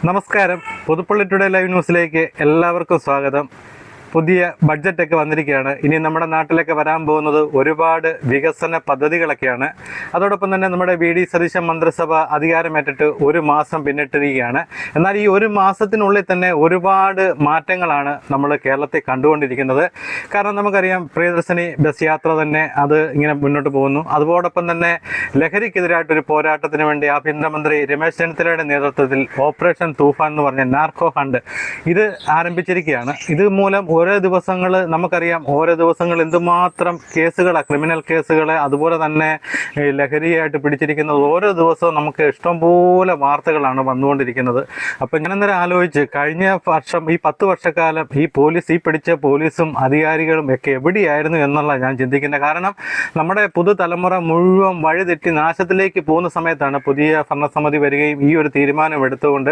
നമസ്കാരം. Puthuppally today live ന്യൂസിലേക്ക് എല്ലാവർക്കും സ്വാഗതം. പുതിയ ബഡ്ജറ്റൊക്കെ വന്നിരിക്കുകയാണ്. ഇനി നമ്മുടെ നാട്ടിലൊക്കെ വരാൻ പോകുന്നത് ഒരുപാട് വികസന പദ്ധതികളൊക്കെയാണ്. അതോടൊപ്പം തന്നെ നമ്മുടെ വി.ഡി. സതീശൻ മന്ത്രിസഭ അധികാരമേറ്റിട്ട് ഒരു മാസം പിന്നിട്ടിരിക്കുകയാണ്. എന്നാൽ ഈ ഒരു മാസത്തിനുള്ളിൽ തന്നെ ഒരുപാട് മാറ്റങ്ങളാണ് നമ്മൾ കേരളത്തിൽ കണ്ടുകൊണ്ടിരിക്കുന്നത്. കാരണം നമുക്കറിയാം, പ്രിയദർശിനി ബസ് യാത്ര തന്നെ അത് ഇങ്ങനെ മുന്നോട്ട് പോകുന്നു. അതോടൊപ്പം തന്നെ ലഹരിക്കെതിരായിട്ടൊരു പോരാട്ടത്തിന് വേണ്ടി ആഭ്യന്തരമന്ത്രി രമേശ് ചെന്നിത്തലയുടെ നേതൃത്വത്തിൽ ഓപ്പറേഷൻ തൂഫാൻ എന്ന് പറഞ്ഞ നാർക്കോ ഹണ്ട് ഇത് ആരംഭിച്ചിരിക്കുകയാണ്. ഇത് മൂലം ഓരോ ദിവസങ്ങൾ നമുക്കറിയാം, ഓരോ ദിവസങ്ങൾ എന്തുമാത്രം കേസുകളാണ്, ക്രിമിനൽ കേസുകൾ, അതുപോലെ തന്നെ ലഹരിയായിട്ട് പിടിച്ചിരിക്കുന്നത്. ഓരോ ദിവസവും നമുക്ക് ഇഷ്ടംപോലെ വാർത്തകളാണ് വന്നുകൊണ്ടിരിക്കുന്നത്. അപ്പം ഞാനന്നേരം ആലോചിച്ച്, കഴിഞ്ഞ വർഷം ഈ 10 വർഷക്കാലം ഈ പിടിച്ച പോലീസും അധികാരികളും ഒക്കെ എവിടെയായിരുന്നു എന്നുള്ള ഞാൻ ചിന്തിക്കുന്നത്. കാരണം നമ്മുടെ പുതുതലമുറ മുഴുവൻ വഴിതെറ്റി നാശത്തിലേക്ക് പോകുന്ന സമയത്താണ് പുതിയ ഭരണസമിതി വരികയും ഈ ഒരു തീരുമാനം എടുത്തുകൊണ്ട്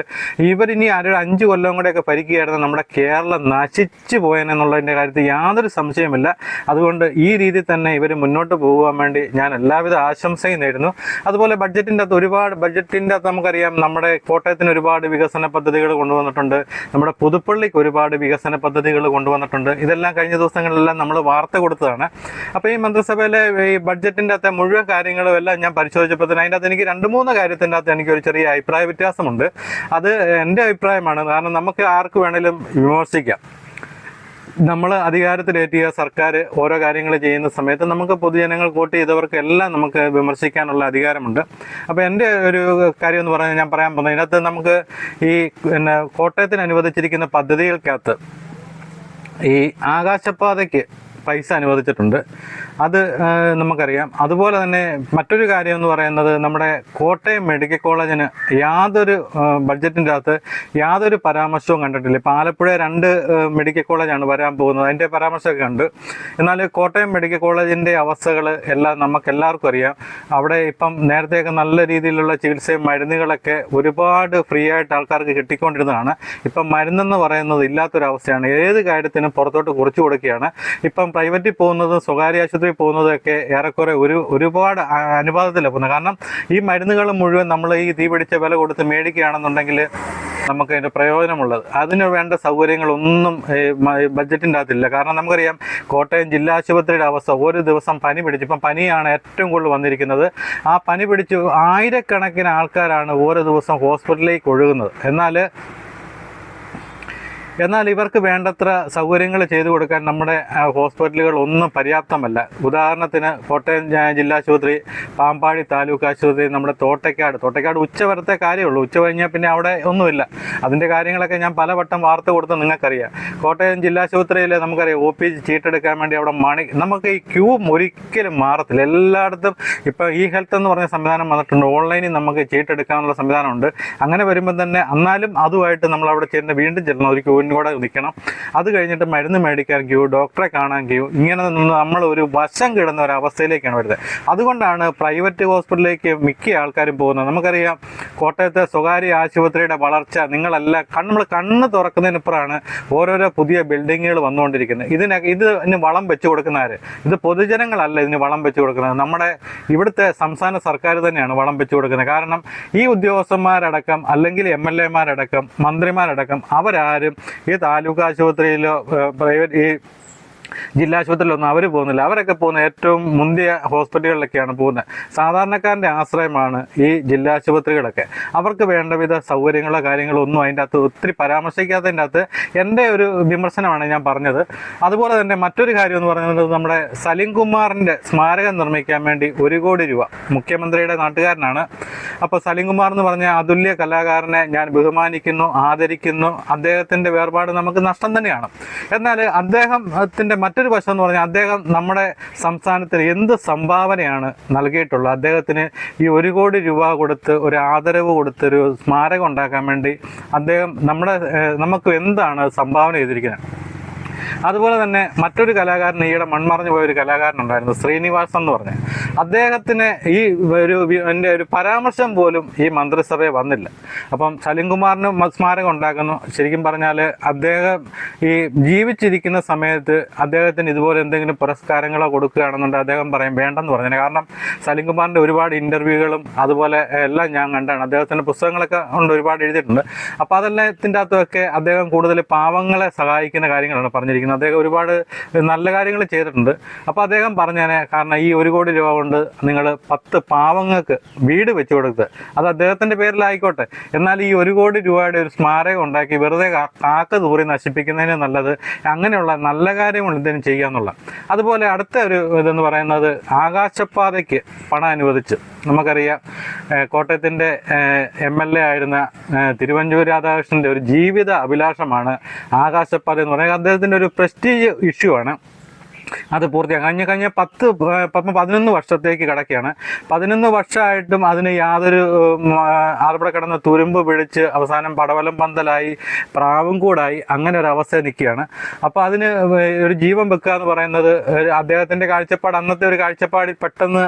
ഇവരിനി 5 കൊല്ലം കൂടെയൊക്കെ ഭരിക്കുകയായിരുന്നു നമ്മുടെ കേരളം നശിച്ചു പോയെന്നുള്ളതിൻ്റെ കാര്യത്തിൽ യാതൊരു സംശയമില്ല. അതുകൊണ്ട് ഈ രീതിയിൽ തന്നെ ഇവർ മുന്നോട്ട് പോകുവാൻ വേണ്ടി ഞാൻ എല്ലാവിധ ആശംസയും നേരുന്നു. അതുപോലെ ബഡ്ജറ്റിൻ്റെ അകത്ത് നമുക്കറിയാം, നമ്മുടെ കോട്ടയത്തിന് ഒരുപാട് വികസന പദ്ധതികൾ കൊണ്ടുവന്നിട്ടുണ്ട്. നമ്മുടെ പുതുപ്പള്ളിക്ക് ഒരുപാട് വികസന പദ്ധതികൾ കൊണ്ടുവന്നിട്ടുണ്ട്. ഇതെല്ലാം കഴിഞ്ഞ ദിവസങ്ങളിലെല്ലാം നമ്മൾ വാർത്ത കൊടുത്തതാണ്. അപ്പോൾ ഈ മന്ത്രിസഭയിലെ ഈ ബഡ്ജറ്റിൻ്റെ അകത്തെ മുഴുവൻ കാര്യങ്ങളും എല്ലാം ഞാൻ പരിശോധിച്ചപ്പോൾ തന്നെ അതിൻ്റെ അകത്ത് എനിക്ക് 2-3 കാര്യത്തിൻ്റെ അകത്ത് എനിക്കൊരു ചെറിയ അഭിപ്രായ വ്യത്യാസമുണ്ട്. അത് എൻ്റെ അഭിപ്രായമാണ്. കാരണം നമുക്ക് ആർക്ക് വേണേലും വിമർശിക്കാം. നമ്മൾ അധികാരത്തിലേറ്റിയ സർക്കാർ ഓരോ കാര്യങ്ങൾ ചെയ്യുന്ന സമയത്ത് നമുക്ക് പൊതുജനങ്ങൾ വോട്ട് ചെയ്തവർക്കെല്ലാം നമുക്ക് വിമർശിക്കാനുള്ള അധികാരമുണ്ട്. അപ്പോൾ എൻ്റെ ഒരു കാര്യം എന്ന് പറഞ്ഞാൽ, ഞാൻ പറയാൻ പോകുന്നത്, ഇതിനകത്ത് നമുക്ക് ഈ കോട്ടയത്തിന് അനുവദിച്ചിരിക്കുന്ന പദ്ധതികൾക്കകത്ത് ഈ ആകാശപാതയ്ക്ക് പൈസ അനുവദിച്ചിട്ടുണ്ട്. അത് നമുക്കറിയാം. അതുപോലെ തന്നെ മറ്റൊരു കാര്യം എന്ന് പറയുന്നത്, നമ്മുടെ കോട്ടയം മെഡിക്കൽ കോളേജിന് യാതൊരു ബഡ്ജറ്റിൻ്റെ അകത്ത് യാതൊരു പരാമർശവും കണ്ടിട്ടില്ല. ഇപ്പോൾ ആലപ്പുഴ 2 മെഡിക്കൽ കോളേജാണ് വരാൻ പോകുന്നത്, അതിൻ്റെ പരാമർശമൊക്കെ കണ്ട്. എന്നാൽ കോട്ടയം മെഡിക്കൽ കോളേജിൻ്റെ അവസ്ഥകൾ എല്ലാം നമുക്കെല്ലാവർക്കും അറിയാം. അവിടെ ഇപ്പം നേരത്തെയൊക്കെ നല്ല രീതിയിലുള്ള ചികിത്സയും മരുന്നുകളൊക്കെ ഒരുപാട് ഫ്രീ ആയിട്ട് ആൾക്കാർക്ക് കിട്ടിക്കൊണ്ടിരുന്നതാണ്. ഇപ്പം മരുന്നെന്ന് പറയുന്നത് ഇല്ലാത്തൊരവസ്ഥയാണ്. ഏത് കാര്യത്തിനും പുറത്തോട്ട് കുറിച്ചു കൊടുക്കുകയാണ്. ഇപ്പം പ്രൈവറ്റിൽ പോകുന്നതും സ്വകാര്യ ആശുപത്രിയിൽ പോകുന്നതൊക്കെ ഏറെക്കുറെ ഒരുപാട് അനുപാതത്തിലാണ് പോകുന്നത്. കാരണം ഈ മരുന്നുകൾ മുഴുവൻ നമ്മൾ ഈ തീ പിടിച്ച വില കൊടുത്ത് മേടിക്കുകയാണെന്നുണ്ടെങ്കിൽ നമുക്ക് അതിൻ്റെ പ്രയോജനമുള്ളത്. അതിന് വേണ്ട സൗകര്യങ്ങളൊന്നും ബഡ്ജറ്റിൻ്റെ അകത്തില്ല. കാരണം നമുക്കറിയാം, കോട്ടയം ജില്ലാ ആശുപത്രിയുടെ അവസ്ഥ, ഒരു ദിവസം പനി പിടിച്ച്, ഇപ്പം പനിയാണ് ഏറ്റവും കൂടുതൽ വന്നിരിക്കുന്നത്. ആ പനി പിടിച്ച് ആയിരക്കണക്കിന് ആൾക്കാരാണ് ഓരോ ദിവസം ഹോസ്പിറ്റലിലേക്ക് ഒഴുകുന്നത്. എന്നാൽ ഇവർക്ക് വേണ്ടത്ര സൗകര്യങ്ങൾ ചെയ്തു കൊടുക്കാൻ നമ്മുടെ ഹോസ്പിറ്റലുകൾ ഒന്നും പര്യാപ്തമല്ല. ഉദാഹരണത്തിന് കോട്ടയം ജില്ലാ ആശുപത്രി, പാമ്പാടി താലൂക്ക് ആശുപത്രി, നമ്മുടെ തോട്ടയ്ക്കാട് ഉച്ചവരത്തെ കാര്യമുള്ളൂ. ഉച്ച കഴിഞ്ഞാൽ പിന്നെ അവിടെ ഒന്നുമില്ല. അതിൻ്റെ കാര്യങ്ങളൊക്കെ ഞാൻ പലവട്ടം വാർത്ത കൊടുത്ത് നിങ്ങൾക്കറിയാം. കോട്ടയം ജില്ലാ ആശുപത്രിയിൽ നമുക്കറിയാം, OP ചീട്ടെടുക്കാൻ വേണ്ടി അവിടെ നമുക്ക് ഈ ക്യൂ ഒരിക്കലും മാറത്തില്ല. എല്ലായിടത്തും ഇപ്പോൾ ഹെൽത്ത് എന്ന് പറഞ്ഞ സംവിധാനം വന്നിട്ടുണ്ട്. ഓൺലൈനിൽ നമുക്ക് ചീട്ടെടുക്കാനുള്ള സംവിധാനമുണ്ട്. അങ്ങനെ വരുമ്പോൾ തന്നെ എന്നാലും അതുമായിട്ട് നമ്മൾ അവിടെ വീണ്ടും ചെല്ലണം, ഒരു ക്യൂ കൂടെ നിൽക്കണം. അത് കഴിഞ്ഞിട്ട് മരുന്ന് മേടിക്കാൻ ക്യൂ, ഡോക്ടറെ കാണാൻ ക്യൂ, ഇങ്ങനെ നമ്മൾ ഒരു വശം കിടന്ന ഒരു അവസ്ഥയിലേക്കാണ് വരുന്നത്. അതുകൊണ്ടാണ് പ്രൈവറ്റ് ഹോസ്പിറ്റലിലേക്ക് മിക്ക ആൾക്കാരും പോകുന്നത്. നമുക്കറിയാം, കോട്ടയത്തെ സ്വകാര്യ ആശുപത്രിയുടെ വളർച്ച നമ്മൾ കണ്ണ് തുറക്കുന്നതിനപ്പുറമാണ് ഓരോരോ പുതിയ ബിൽഡിങ്ങുകൾ വന്നുകൊണ്ടിരിക്കുന്നത്. ഇതിന് വളം വെച്ച് കൊടുക്കുന്ന ആര്? ഇത് പൊതുജനങ്ങളല്ല ഇതിന് വളം വെച്ച് കൊടുക്കുന്നത്. നമ്മുടെ ഇവിടുത്തെ സംസ്ഥാന സർക്കാർ തന്നെയാണ് വളം വെച്ച് കൊടുക്കുന്നത്. കാരണം ഈ ഉദ്യോഗസ്ഥന്മാരടക്കം, അല്ലെങ്കിൽ MLA-മാരടക്കം, മന്ത്രിമാരടക്കം അവരാരും ഈ താലൂക്ക് ആശുപത്രിയിലോ പ്രൈവറ്റ് ജില്ലാ ആശുപത്രിയിലൊന്നും അവർ പോകുന്നില്ല. അവരൊക്കെ പോകുന്ന ഏറ്റവും മുന്തിയ ഹോസ്പിറ്റലുകളിലൊക്കെയാണ് പോകുന്നത്. സാധാരണക്കാരൻ്റെ ആശ്രയമാണ് ഈ ജില്ലാ ആശുപത്രികളൊക്കെ. അവർക്ക് വേണ്ടവിധ സൗകര്യങ്ങളോ കാര്യങ്ങളോ ഒന്നും അതിൻ്റെ അകത്ത് ഒത്തിരി പരാമർശിക്കാത്തതിൻ്റെ അകത്ത് എൻ്റെ ഒരു വിമർശനമാണ് ഞാൻ പറഞ്ഞത്. അതുപോലെ തന്നെ മറ്റൊരു കാര്യം എന്ന് പറയുന്നത്, നമ്മുടെ സലിം കുമാറിൻ്റെ സ്മാരകം നിർമ്മിക്കാൻ വേണ്ടി 1 കോടി രൂപ, മുഖ്യമന്ത്രിയുടെ നാട്ടുകാരനാണ്. അപ്പോൾ സലിം കുമാർ എന്ന് പറഞ്ഞ അതുല്യ കലാകാരനെ ഞാൻ ബഹുമാനിക്കുന്നു, ആദരിക്കുന്നു. അദ്ദേഹത്തിൻ്റെ വേർപാട് നമുക്ക് നഷ്ടം തന്നെയാണ്. എന്നാൽ അദ്ദേഹത്തിൻ്റെ മറ്റൊരു വശം എന്ന് പറഞ്ഞാൽ, അദ്ദേഹം നമ്മുടെ സംസ്ഥാനത്തിന് എന്ത് സംഭാവനയാണ് നൽകിയിട്ടുള്ളത്. അദ്ദേഹത്തിന് ഈ 1 കോടി രൂപ കൊടുത്ത് ഒരു ആദരവ് കൊടുത്തൊരു സ്മാരകം ഉണ്ടാക്കാൻ വേണ്ടി അദ്ദേഹം നമുക്ക് എന്താണ് സംഭാവന ചെയ്തിരിക്കുന്നത്? അതുപോലെ തന്നെ മറ്റൊരു കലാകാരൻ, ഈയിടെ മൺമറഞ്ഞു പോയ ഒരു കലാകാരനുണ്ടായിരുന്നു, ശ്രീനിവാസൻ എന്ന് പറഞ്ഞ്. അദ്ദേഹത്തിന് ഈ എൻ്റെ ഒരു പരാമർശം പോലും ഈ മന്ത്രിസഭയെ വന്നില്ല. അപ്പം സലിംകുമാറിന് സ്മാരകം ഉണ്ടാക്കുന്നു. ശരിക്കും പറഞ്ഞാൽ അദ്ദേഹം ഈ ജീവിച്ചിരിക്കുന്ന സമയത്ത് അദ്ദേഹത്തിന് ഇതുപോലെ എന്തെങ്കിലും പുരസ്കാരങ്ങളോ കൊടുക്കുകയാണെന്നുണ്ടെങ്കിൽ അദ്ദേഹം പറയും വേണ്ടെന്ന് പറഞ്ഞു. കാരണം സലിംകുമാറിൻ്റെ ഒരുപാട് ഇൻ്റർവ്യൂകളും അതുപോലെ എല്ലാം ഞാൻ കണ്ടാണ്. അദ്ദേഹത്തിൻ്റെ പുസ്തകങ്ങളൊക്കെ ഉണ്ട്, ഒരുപാട് എഴുതിയിട്ടുണ്ട്. അപ്പോൾ അതെല്ലാത്തിൻ്റെ അകത്തൊക്കെ അദ്ദേഹം കൂടുതൽ പാവങ്ങളെ സഹായിക്കുന്ന കാര്യങ്ങളാണ് പറഞ്ഞിരിക്കുന്നത്. അദ്ദേഹം ഒരുപാട് നല്ല കാര്യങ്ങൾ ചെയ്തിട്ടുണ്ട്. അപ്പോൾ അദ്ദേഹം പറഞ്ഞേനെ, കാരണം ഈ 1 കോടി രൂപ കൊണ്ട് നിങ്ങൾ 10 പാവങ്ങൾക്ക് വീട് വെച്ച് കൊടുത്ത്, അത് അദ്ദേഹത്തിൻ്റെ പേരിലായിക്കോട്ടെ, എന്നാൽ ഈ 1 കോടി രൂപയുടെ ഒരു സ്മാരകം ഉണ്ടാക്കി വെറുതെ കാക്ക തൂറി നശിപ്പിക്കുന്നതിന് നല്ലത് അങ്ങനെയുള്ള നല്ല കാര്യങ്ങൾ എന്തെങ്കിലും ചെയ്യുക എന്നുള്ള. അതുപോലെ അടുത്ത ഒരു ഇതെന്ന് പറയുന്നത് ആകാശപാതയ്ക്ക് പണം അനുവദിച്ച്. നമുക്കറിയാം കോട്ടയത്തിൻ്റെ MLA ആയിരുന്ന തിരുവഞ്ചൂർ രാധാകൃഷ്ണൻ്റെ ഒരു ജീവിത അഭിലാഷമാണ് ആകാശപാത എന്ന് പറയുന്നത്. അദ്ദേഹത്തിൻ്റെ ഒരു പ്രസ്റ്റീജ് ഇഷ്യൂ ആണ്. അത് പൂർത്തിയാക്കി കഴിഞ്ഞ 11 വർഷത്തേക്ക് കിടക്കുകയാണ്. 11 വർഷമായിട്ടും അതിന് യാതൊരു അവിടെ കിടന്ന് തുരുമ്പ് പിടിച്ച് അവസാനം പടവലം പന്തലായി പ്രാവും കൂടായി അങ്ങനെ ഒരു അവസ്ഥ നിൽക്കുകയാണ്. അപ്പോൾ അതിന് ഒരു ജീവൻ വെക്കുക എന്ന് പറയുന്നത് അദ്ദേഹത്തിൻ്റെ കാഴ്ചപ്പാട്, അന്നത്തെ ഒരു കാഴ്ചപ്പാടിൽ പെട്ടെന്ന്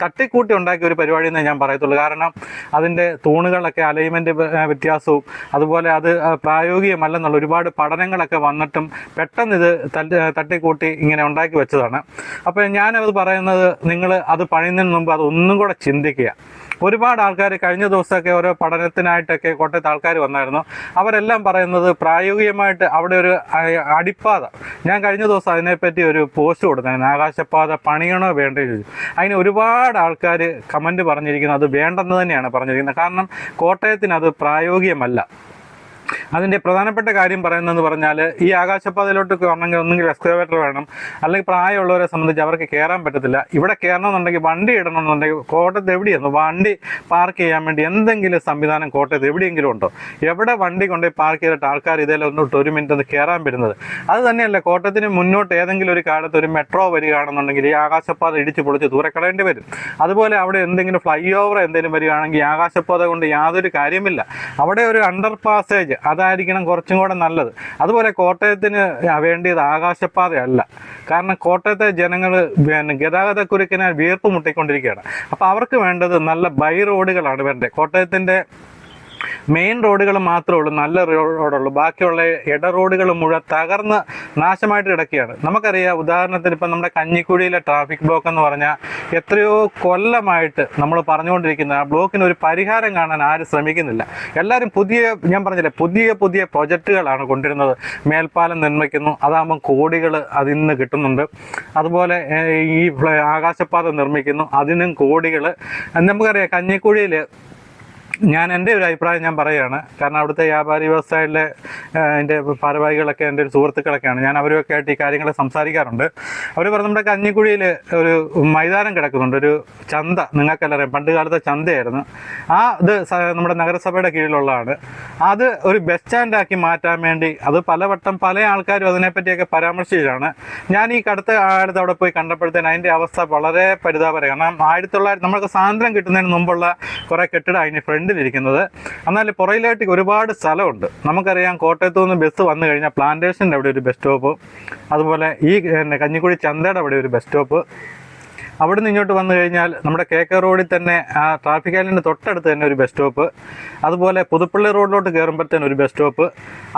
തട്ടിക്കൂട്ടി ഉണ്ടാക്കിയ ഒരു പരിപാടി എന്നേ ഞാൻ പറയത്തുള്ളൂ. കാരണം അതിൻ്റെ തൂണുകളൊക്കെ അലൈൻമെൻറ്റ് വ്യത്യാസവും അതുപോലെ അത് പ്രായോഗികമല്ലെന്നുള്ള ഒരുപാട് പഠനങ്ങളൊക്കെ വന്നിട്ടും പെട്ടെന്ന് ഇത് തട്ടിക്കൂട്ടി ഇങ്ങനെ ഉണ്ടാക്കി വെച്ചതാണ്. അപ്പോൾ ഞാനത് പറയുന്നത്, നിങ്ങൾ അത് പണിയുന്നതിന് മുമ്പ് അത് ഒന്നും കൂടെ ചിന്തിക്കുക. ഒരുപാട് ആൾക്കാർ കഴിഞ്ഞ ദിവസമൊക്കെ ഓരോ പഠനത്തിനായിട്ടൊക്കെ കോട്ടയത്ത് ആൾക്കാർ വന്നായിരുന്നു. അവരെല്ലാം പറയുന്നത് പ്രായോഗികമായിട്ട് അവിടെ ഒരു അടിപ്പാത, ഞാൻ കഴിഞ്ഞ ദിവസം അതിനെപ്പറ്റി ഒരു പോസ്റ്റ് കൊടുത്തായിരുന്നു, ആകാശപാത പണിയണോ വേണ്ടോ ചോദിച്ചു. അതിന് ഒരുപാട് ആൾക്കാർ കമൻറ്റ് പറഞ്ഞിരിക്കുന്നത് അത് വേണ്ടെന്ന് തന്നെയാണ് പറഞ്ഞിരിക്കുന്നത്. കാരണം കോട്ടയത്തിന് അത് പ്രായോഗികമല്ല. അതിൻ്റെ പ്രധാനപ്പെട്ട കാര്യം പറയുന്നതെന്ന് പറഞ്ഞാൽ, ഈ ആകാശപാതയിലോട്ട് കയറണമെങ്കിൽ ഒന്നെങ്കിൽ എക്സ്കവേറ്റർ വേണം, അല്ലെങ്കിൽ പ്രായമുള്ളവരെ സംബന്ധിച്ച് അവർക്ക് കയറാൻ പറ്റത്തില്ല. ഇവിടെ കയറണമെന്നുണ്ടെങ്കിൽ വണ്ടി ഇടണമെന്നുണ്ടെങ്കിൽ കോട്ടയത്ത് എവിടെയാണ് വണ്ടി പാർക്ക് ചെയ്യാൻ വേണ്ടി എന്തെങ്കിലും സംവിധാനം കോട്ടയത്ത് എവിടെയെങ്കിലും ഉണ്ടോ? എവിടെ വണ്ടി കൊണ്ടുപോയി പാർക്ക് ചെയ്തിട്ട് ആൾക്കാർ ഇതേലൊന്നിട്ട് 1 മിനിറ്റ് ഒന്ന് കയറാൻ വരുന്നത്? അത് തന്നെയല്ല, കോട്ടയത്തിന് മുന്നോട്ട് ഏതെങ്കിലും ഒരു കാലത്ത് ഒരു മെട്രോ വരികയാണെന്നുണ്ടെങ്കിൽ ഈ ആകാശപാത ഇടിച്ച് പൊളിച്ച് ദൂരെ കളയേണ്ടി വരും. അതുപോലെ അവിടെ എന്തെങ്കിലും ഫ്ലൈ ഓവർ എന്തെങ്കിലും വരികയാണെങ്കിൽ ഈ ആകാശപാത കൊണ്ട് യാതൊരു കാര്യമില്ല. അവിടെ ഒരു അണ്ടർ പാസേജ് അതായിരിക്കണം കുറച്ചും കൂടെ നല്ലത്. അതുപോലെ കോട്ടയത്തിന് വേണ്ടിയത് ആകാശപാതയല്ല. കാരണം കോട്ടയത്തെ ജനങ്ങൾ ഗതാഗതക്കുരുക്കിനാൽ വീർപ്പ് മുട്ടിക്കൊണ്ടിരിക്കുകയാണ്. അപ്പോൾ അവർക്ക് വേണ്ടത് നല്ല ബൈ റോഡുകളാണ് വേണ്ടത്. കോട്ടയത്തിൻ്റെ മെയിൻ റോഡുകൾ മാത്രമേ ഉള്ളൂ നല്ല റോഡുള്ളൂ. ബാക്കിയുള്ള ഇട റോഡുകൾ മുഴുവൻ തകർന്ന് നാശമായിട്ട് കിടക്കുകയാണ്. നമുക്കറിയാം, ഉദാഹരണത്തിന് ഇപ്പം നമ്മുടെ കഞ്ഞിക്കുഴിയിലെ ട്രാഫിക് ബ്ലോക്ക് എന്ന് പറഞ്ഞാൽ എത്രയോ കൊല്ലമായിട്ട് നമ്മൾ പറഞ്ഞുകൊണ്ടിരിക്കുന്ന ആ ബ്ലോക്കിന് ഒരു പരിഹാരം കാണാൻ ആരും ശ്രമിക്കുന്നില്ല. എല്ലാവരും ഞാൻ പറഞ്ഞില്ലേ, പുതിയ പ്രൊജക്റ്റുകളാണ് കൊണ്ടുവരുന്നത്. മേൽപ്പാലം നിർമ്മിക്കുന്നു, അതാകുമ്പം കോടികൾ അതിൽ കിട്ടുന്നുണ്ട്. അതുപോലെ ഈ ആകാശപാത നിർമ്മിക്കുന്നു, അതിനും കോടികൾ. നമുക്കറിയാം കഞ്ഞിക്കുഴിയിൽ എൻ്റെ ഒരു അഭിപ്രായം ഞാൻ പറയുകയാണ്. കാരണം അവിടുത്തെ വ്യാപാരി വ്യവസായത്തിലെ എൻ്റെ ഭാരവാഹികളൊക്കെ എൻ്റെ ഒരു സുഹൃത്തുക്കളൊക്കെയാണ്. ഞാൻ അവരൊക്കെ ആയിട്ട് ഈ കാര്യങ്ങൾ സംസാരിക്കാറുണ്ട്. അവർ പറഞ്ഞു, നമ്മുടെ കഞ്ഞിക്കുഴിയിൽ ഒരു മൈതാനം കിടക്കുന്നുണ്ട്, ഒരു ചന്ത. നിങ്ങൾക്കെല്ലാം അറിയാം, പണ്ട് കാലത്തെ ചന്തയായിരുന്നു. ഇത് നമ്മുടെ നഗരസഭയുടെ കീഴിലുള്ളതാണ്. അത് ഒരു ബസ് സ്റ്റാൻഡാക്കി മാറ്റാൻ വേണ്ടി അത് പലവട്ടം പല ആൾക്കാരും അതിനെപ്പറ്റിയൊക്കെ പരാമർശിച്ചതാണ്. ഞാൻ ഈ അടുത്ത അവിടെ പോയി കണ്ടപ്പോഴത്തേന് അതിൻ്റെ അവസ്ഥ വളരെ പരിതാപകരം. കാരണം 1900 നമ്മൾക്ക് സ്വാതന്ത്ര്യം കിട്ടുന്നതിന് മുമ്പുള്ള കുറേ കെട്ടിടം അതിന് ഫ്രണ്ടിലിരിക്കുന്നത്. എന്നാൽ പുറയിലായിട്ട് ഒരുപാട് സ്ഥലമുണ്ട്. നമുക്കറിയാം, കോട്ടയത്തു നിന്ന് ബസ് വന്നു കഴിഞ്ഞാൽ പ്ലാന്റേഷൻ്റെ അവിടെ ഒരു ബസ് സ്റ്റോപ്പ്, അതുപോലെ ഈ കഞ്ഞിക്കുഴി ചന്തയുടെ അവിടെ ഒരു ബസ് സ്റ്റോപ്പ്, അവിടെ നിന്ന് ഇങ്ങോട്ട് വന്നു കഴിഞ്ഞാൽ നമ്മുടെ KK റോഡിൽ തന്നെ ആ ട്രാഫിക് ഐലൻഡ് തൊട്ടടുത്ത് തന്നെ ഒരു ബസ് സ്റ്റോപ്പ്, അതുപോലെ പുതുപ്പള്ളി റോഡിലോട്ട് കയറുമ്പോഴത്തേന് ഒരു ബസ് സ്റ്റോപ്പ്,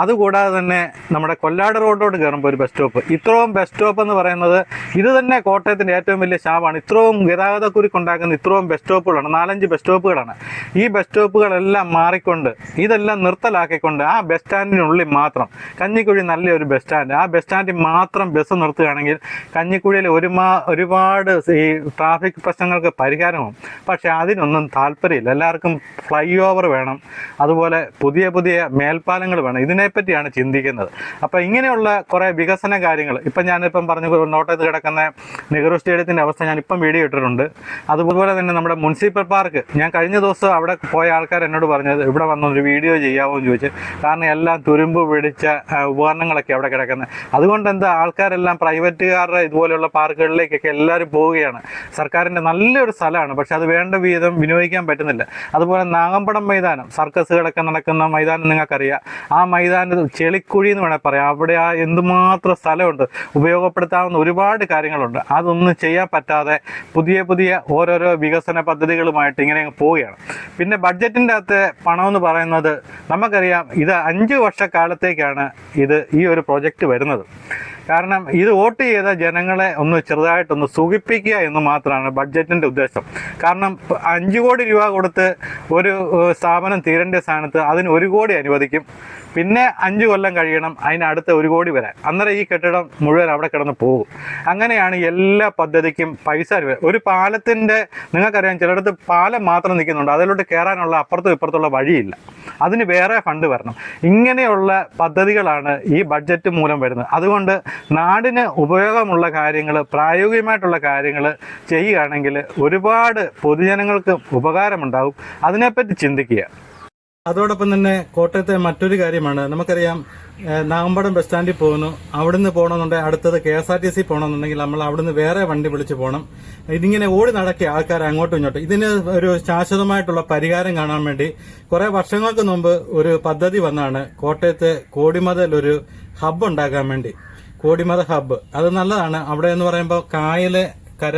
അതുകൂടാതെ തന്നെ നമ്മുടെ കൊല്ലാട് റോഡിലോട്ട് കയറുമ്പോൾ ഒരു ബസ് സ്റ്റോപ്പ്. ഇത്രയും ബസ് സ്റ്റോപ്പ് എന്ന് പറയുന്നത് ഇത് തന്നെ കോട്ടയത്തിൻ്റെ ഏറ്റവും വലിയ ശാപമാണ്. ഇത്രയും ഗതാഗതക്കുരുക്കുണ്ടാക്കുന്ന ഇത്രയും ബസ് സ്റ്റോപ്പുകളാണ്, 4-5 ബസ് സ്റ്റോപ്പുകളാണ്. ഈ ബസ് സ്റ്റോപ്പുകളെല്ലാം മാറിക്കൊണ്ട് ഇതെല്ലാം നിർത്തലാക്കിക്കൊണ്ട് ആ ബസ് സ്റ്റാൻഡിനുള്ളിൽ മാത്രം, കഞ്ഞിക്കുഴി നല്ലൊരു ബസ് സ്റ്റാൻഡ്, ആ ബസ് സ്റ്റാൻഡിൽ മാത്രം ബസ് നിർത്തുകയാണെങ്കിൽ കഞ്ഞിക്കുഴിയിൽ ഒരുപാട് ഈ ട്രാഫിക് പ്രശ്നങ്ങൾക്ക് പരിഹാരമാവും. പക്ഷേ അതിനൊന്നും താല്പര്യമില്ല. എല്ലാവർക്കും ഫ്ലൈ ഓവർ വേണം, അതുപോലെ പുതിയ മേൽപ്പാലങ്ങൾ വേണം. ഇതിനെപ്പറ്റിയാണ് ചിന്തിക്കുന്നത്. അപ്പോൾ ഇങ്ങനെയുള്ള കുറേ വികസന കാര്യങ്ങൾ ഇപ്പം ഞാനിപ്പം പറഞ്ഞു, നോട്ടത്ത് കിടക്കുന്ന നെഹ്റു സ്റ്റേഡിയത്തിൻ്റെ അവസ്ഥ ഞാനിപ്പം വീഡിയോ ഇട്ടിട്ടുണ്ട്. അതുപോലെ തന്നെ നമ്മുടെ മുനിസിപ്പൽ പാർക്ക്, ഞാൻ കഴിഞ്ഞ ദിവസം അവിടെ പോയ ആൾക്കാർ എന്നോട് പറഞ്ഞത് ഇവിടെ വന്നൊരു വീഡിയോ ചെയ്യാമോ എന്ന് ചോദിച്ചു. കാരണം എല്ലാം തുരുമ്പ് പിടിച്ച ഉപകരണങ്ങളൊക്കെ അവിടെ കിടക്കുന്നത്. അതുകൊണ്ട് എന്താ, ആൾക്കാരെല്ലാം പ്രൈവറ്റുകാരുടെ ഇതുപോലെയുള്ള പാർക്കുകളിലേക്കൊക്കെ എല്ലാവരും പോവുകയാണ്. സർക്കാരിൻ്റെ നല്ലൊരു സ്ഥലമാണ്, പക്ഷെ അത് വേണ്ട വിധം വിനിയോഗിക്കാൻ പറ്റുന്നില്ല. അതുപോലെ നാഗമ്പടം മൈതാനം, സർക്കസുകളൊക്കെ നടക്കുന്ന മൈതാനം നിങ്ങൾക്കറിയാം. ആ മൈതാനത്ത് ചെളിക്കുഴി എന്ന് വേണമെങ്കിൽ പറയാം. അവിടെ എന്തുമാത്രം സ്ഥലമുണ്ട്, ഉപയോഗപ്പെടുത്താവുന്ന ഒരുപാട് കാര്യങ്ങളുണ്ട്. അതൊന്നും ചെയ്യാൻ പറ്റാതെ പുതിയ പുതിയ ഓരോരോ വികസന പദ്ധതികളുമായിട്ട് ഇങ്ങനെ പോവുകയാണ്. പിന്നെ ബഡ്ജറ്റിൻ്റെ അകത്ത് പണമെന്ന് പറയുന്നത് നമുക്കറിയാം, ഇത് 5 വർഷക്കാലത്തേക്കാണ് ഈ ഒരു പ്രോജക്റ്റ് വരുന്നത്. കാരണം ഇത് വോട്ട് ചെയ്ത ജനങ്ങളെ ഒന്ന് ചെറുതായിട്ടൊന്ന് സുഖിപ്പിക്കുക എന്ന് മാത്രമാണ് ബഡ്ജറ്റിൻ്റെ ഉദ്ദേശം. കാരണം 5 കോടി രൂപ കൊടുത്ത് ഒരു സ്ഥാപനം തീരേണ്ട സ്ഥാനത്ത് അതിന് 1 കോടി അനുവദിക്കും. പിന്നെ 5 കൊല്ലം കഴിയണം അതിനടുത്ത് 1 കോടി വരാൻ. അന്നേരം ഈ കെട്ടിടം മുഴുവൻ അവിടെ കിടന്ന് പോകും. അങ്ങനെയാണ് എല്ലാ പദ്ധതിക്കും പൈസ. ഒരു പാലത്തിൻ്റെ നിങ്ങൾക്കറിയാം, ചിലയിടത്ത് പാലം മാത്രം നിൽക്കുന്നുണ്ട്, അതിലോട്ട് കയറാനുള്ള അപ്പുറത്തും ഇപ്പുറത്തുള്ള വഴിയില്ല. അതിന് വേറെ ഫണ്ട് വരണം. ഇങ്ങനെയുള്ള പദ്ധതികളാണ് ഈ ബഡ്ജറ്റ് മൂലം വരുന്നത്. അതുകൊണ്ട് നാടിന് ഉപയോഗമുള്ള കാര്യങ്ങൾ, പ്രായോഗികമായിട്ടുള്ള കാര്യങ്ങൾ ചെയ്യുകയാണെങ്കിൽ ഒരുപാട് പൊതുജനങ്ങൾക്ക് ഉപകാരമുണ്ടാകും. അതിനെപ്പറ്റി ചിന്തിക്കുക. അതോടൊപ്പം തന്നെ കോട്ടയത്തെ മറ്റൊരു കാര്യമാണ്, നമുക്കറിയാം നാഗമ്പടം ബസ് സ്റ്റാൻഡിൽ പോകുന്നു. അവിടുന്ന് പോകണമെന്നുണ്ടെങ്കിൽ അടുത്തത് KSRTC പോകണമെന്നുണ്ടെങ്കിൽ നമ്മൾ അവിടുന്ന് വേറെ വണ്ടി വിളിച്ച് പോകണം. ഇതിങ്ങനെ ഓടി നടക്കുക ആൾക്കാർ അങ്ങോട്ടും ഇങ്ങോട്ടും. ഇതിന് ഒരു ശാശ്വതമായിട്ടുള്ള പരിഹാരം കാണാൻ വേണ്ടി കുറെ വർഷങ്ങൾക്ക് മുമ്പ് ഒരു പദ്ധതി വന്നാണ് കോട്ടയത്ത് കോടിമതൽ ഒരു ഹബ്ബ് ഉണ്ടാക്കാൻ വേണ്ടി. കോടിമത ഹബ്ബ് അത് നല്ലതാണ്. അവിടെ എന്ന് പറയുമ്പോൾ കായല് കര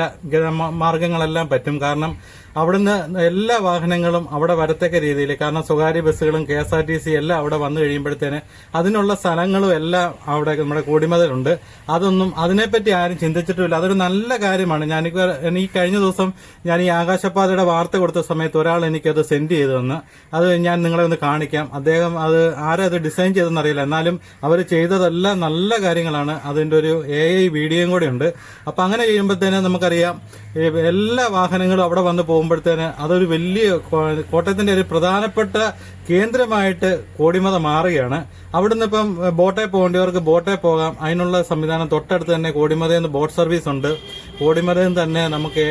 മാർഗങ്ങളെല്ലാം പറ്റും. കാരണം അവിടുന്ന് എല്ലാ വാഹനങ്ങളും അവിടെ വരത്തക്ക രീതിയിൽ, കാരണം സ്വകാര്യ ബസ്സുകളും KSRTC എല്ലാം അവിടെ വന്നു കഴിയുമ്പോഴത്തേന് അതിനുള്ള സ്ഥലങ്ങളും എല്ലാം അവിടെ നമ്മുടെ കോടിമതലുണ്ട്. അതൊന്നും അതിനെപ്പറ്റി ആരും ചിന്തിച്ചിട്ടുമില്ല. അതൊരു നല്ല കാര്യമാണ്. ഈ കഴിഞ്ഞ ദിവസം ഞാൻ ഈ ആകാശപാതയുടെ വാർത്ത കൊടുത്ത സമയത്ത് ഒരാൾ എനിക്കത് സെൻഡ് ചെയ്തു തന്ന്. അത് ഞാൻ നിങ്ങളെ ഒന്ന് കാണിക്കാം. അദ്ദേഹം ആരും അത് ഡിസൈൻ ചെയ്തെന്നറിയില്ല, എന്നാലും അവർ ചെയ്തതെല്ലാം നല്ല കാര്യങ്ങളാണ്. അതിൻ്റെ ഒരു AI വീഡിയോയും കൂടെ ഉണ്ട്. അപ്പം അങ്ങനെ ചെയ്യുമ്പോഴത്തേന് നമുക്കറിയാം എല്ലാ വാഹനങ്ങളും അവിടെ വന്ന് പോകുമ്പോഴത്തേന് അതൊരു വലിയ കോട്ടയത്തിന്റെ ഒരു പ്രധാനപ്പെട്ട കേന്ദ്രമായിട്ട് കോടിമത മാറുകയാണ്. അവിടുന്ന് ഇപ്പം ബോട്ടേ പോകേണ്ടവർക്ക് ബോട്ടേ പോകാം. അതിനുള്ള സംവിധാനം തൊട്ടടുത്ത് തന്നെ കോടിമതയിൽ നിന്ന് ബോട്ട് സർവീസ് ഉണ്ട്. കോടിമതയിൽ തന്നെ നമുക്ക്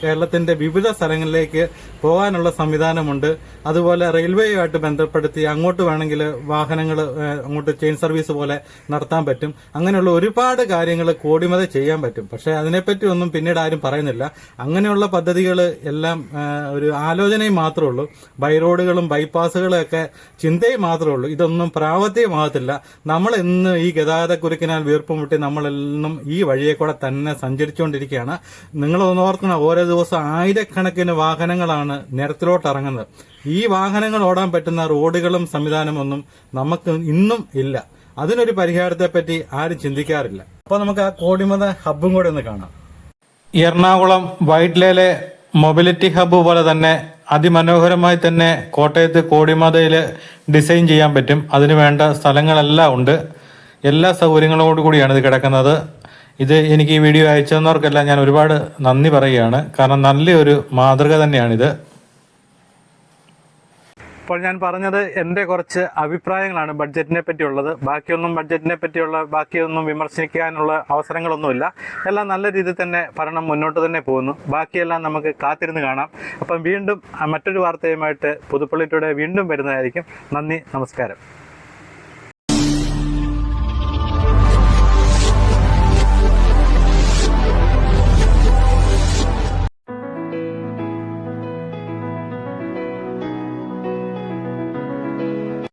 കേരളത്തിന്റെ വിവിധ സ്ഥലങ്ങളിലേക്ക് പോകാനുള്ള സംവിധാനമുണ്ട്. അതുപോലെ റെയിൽവേയുമായിട്ട് ബന്ധപ്പെടുത്തി അങ്ങോട്ട് വേണമെങ്കിൽ വാഹനങ്ങൾ അങ്ങോട്ട് ചെയിൻ സർവീസ് പോലെ നടത്താൻ പറ്റും. അങ്ങനെയുള്ള ഒരുപാട് കാര്യങ്ങൾ കോടിമത ചെയ്യാൻ പറ്റും. പക്ഷെ അതിനെപ്പറ്റി ഒന്നും പിന്നീട് ആരും പറയുന്നില്ല. അങ്ങനെയുള്ള പദ്ധതികൾ എല്ലാം ഒരു ആലോചനയും മാത്രമേ ഉള്ളൂ. ബൈ റോഡുകളും ബൈപ്പാസുകളും ഒക്കെ ചിന്തയും മാത്രമേ ഉള്ളൂ. ഇതൊന്നും പ്രാവർത്തികമാകത്തില്ല. നമ്മൾ ഇന്ന് ഈ ഗതാഗതക്കുരുക്കിനാൽ വീർപ്പുമുട്ടി നമ്മളെന്നും ഈ വഴിയെ കൂടെ തന്നെ സഞ്ചരിച്ചുകൊണ്ടിരിക്കുകയാണ്. നിങ്ങൾ ഒന്ന് ഓർക്കണം, ഓരോ ദിവസം ആയിരക്കണക്കിന് വാഹനങ്ങളാണ് നിരത്തിലോട്ട് ഇറങ്ങുന്നത്. ഈ വാഹനങ്ങൾ ഓടാൻ പറ്റുന്ന റോഡുകളും സംവിധാനമൊന്നും നമുക്ക് ഇന്നും ഇല്ല. അതിനൊരു പരിഹാരത്തെപ്പറ്റി ആരും ചിന്തിക്കാറില്ല. അപ്പോൾ നമുക്ക് ആ കോടിമത ഹബ്ബും കൂടെ ഒന്ന് കാണാം. എറണാകുളം വൈറ്റ്ലയിലെ മൊബിലിറ്റി ഹബ്ബ് പോലെ തന്നെ അതിമനോഹരമായി തന്നെ കോട്ടയത്ത് കോടിമതയിൽ ഡിസൈൻ ചെയ്യാൻ പറ്റും. അതിനു വേണ്ട സ്ഥലങ്ങളെല്ലാം ഉണ്ട്. എല്ലാ സൗകര്യങ്ങളോടു കൂടിയാണ് ഇത് കിടക്കുന്നത്. ഇത് എനിക്ക് ഈ വീഡിയോ അയച്ചു തന്നവർക്കെല്ലാം ഞാൻ ഒരുപാട് നന്ദി പറയുകയാണ്. കാരണം നല്ലൊരു മാതൃക തന്നെയാണിത്. ഇപ്പോൾ ഞാൻ പറഞ്ഞത് എൻ്റെ കുറച്ച് അഭിപ്രായങ്ങളാണ് ബഡ്ജറ്റിനെ പറ്റിയുള്ളത്. ബാക്കിയൊന്നും വിമർശിക്കാനുള്ള അവസരങ്ങളൊന്നുമില്ല. എല്ലാം നല്ല രീതിയിൽ തന്നെ ഭരണം മുന്നോട്ട് തന്നെ പോകുന്നു. ബാക്കിയെല്ലാം നമുക്ക് കാത്തിരുന്ന് കാണാം. അപ്പം വീണ്ടും മറ്റൊരു വാർത്തയുമായിട്ട് പുതുപ്പള്ളി ടുഡേ വീണ്ടും വരുന്നതായിരിക്കും. നന്ദി, നമസ്കാരം.